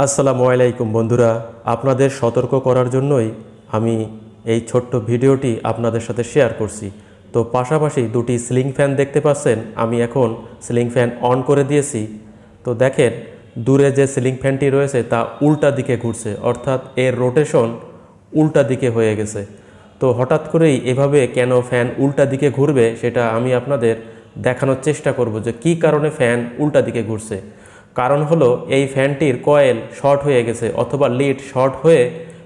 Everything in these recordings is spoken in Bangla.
আসসালামু আলাইকুম বন্ধুরা, আপনাদের সতর্ক করার জন্যই আমি এই ছোট্ট ভিডিওটি আপনাদের সাথে শেয়ার করছি। তো পাশাপাশি দুটি সিলিং ফ্যান দেখতে পাচ্ছেন, আমি এখন সিলিং ফ্যান অন করে দিয়েছি। তো দেখেন দূরে যে সিলিং ফ্যানটি রয়েছে তা উল্টা দিকে ঘুরছে, অর্থাৎ এর রোটেশন উল্টা দিকে হয়ে গেছে। তো হঠাৎ করেই এভাবে কেন ফ্যান উল্টা দিকে ঘুরবে সেটা আমি আপনাদের দেখানোর চেষ্টা করব যে কী কারণে ফ্যান উল্টা দিকে ঘুরছে। কারণ হলো এই ফ্যানটির কয়েল শর্ট হয়ে গেছে অথবা লিড শর্ট হয়ে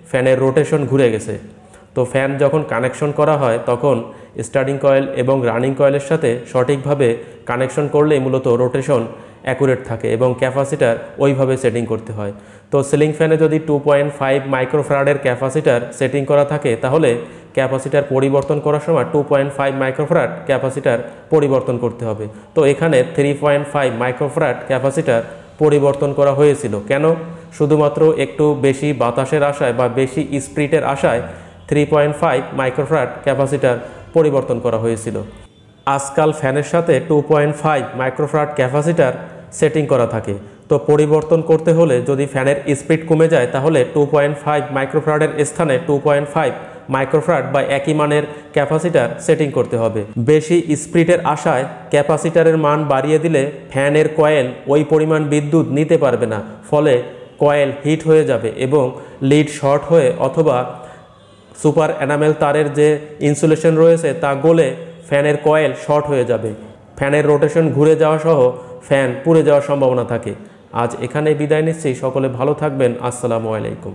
ফ্যানের রোটেশন ঘুরে গেছে। তো ফ্যান যখন কানেকশন করা হয় তখন স্টার্টিং কয়েল এবং রানিং কয়েলের সাথে সঠিকভাবে কানেকশন করলেই মূলত রোটেশন অ্যাকুরেট থাকে এবং ক্যাপাসিটার ওইভাবে সেটিং করতে হয়। তো সিলিং ফ্যানে যদি 2.5 মাইক্রোফ্যারাডের ক্যাপাসিটার সেটিং করা থাকে তাহলে ক্যাপাসিটার পরিবর্তন করার সময় 2.5 মাইক্রোফ্যারাড ক্যাপাসিটার পরিবর্তন করতে হবে। তো এখানে 3.5 মাইক্রোফ্যারাড ক্যাপাসিটার পরিবর্তন করা হয়েছিল। কেন? শুধুমাত্র একটু বেশি বাতাসের আশায় বা বেশি স্পিডের আশায় 3.5 মাইক্রোফ্যারাড ক্যাপাসিটার পরিবর্তন করা হয়েছিল। আজকাল ফ্যানের সাথে 2.5 মাইক্রোফ্যারাড ক্যাপাসিটার সেটিং করা থাকে। তো পরিবর্তন করতে হলে যদি ফ্যানের স্পিড কমে যায় তাহলে 2.5 মাইক্রোফ্যারাডের স্থানে 2.5 মাইক্রোফ্যারাড বা একই মানের ক্যাপাসিটার সেটিং করতে হবে। বেশি স্পিডের আশায় ক্যাপাসিটারের মান বাড়িয়ে দিলে ফ্যানের কয়েল ওই পরিমাণ বিদ্যুৎ নিতে পারবে না, ফলে কয়েল হিট হয়ে যাবে এবং লিড শর্ট হয়ে অথবা সুপার এনামেল তারের যে ইনসুলেশন রয়েছে তা গলে ফ্যানের কয়েল শর্ট হয়ে যাবে। ফ্যানের রোটেশন ঘুরে যাওয়া সহ ফ্যান পুড়ে যাওয়ার সম্ভাবনা থাকে। আজ এখানেই বিদায় নিচ্ছি। সকলে ভালো থাকবেন। আসসালামু আলাইকুম।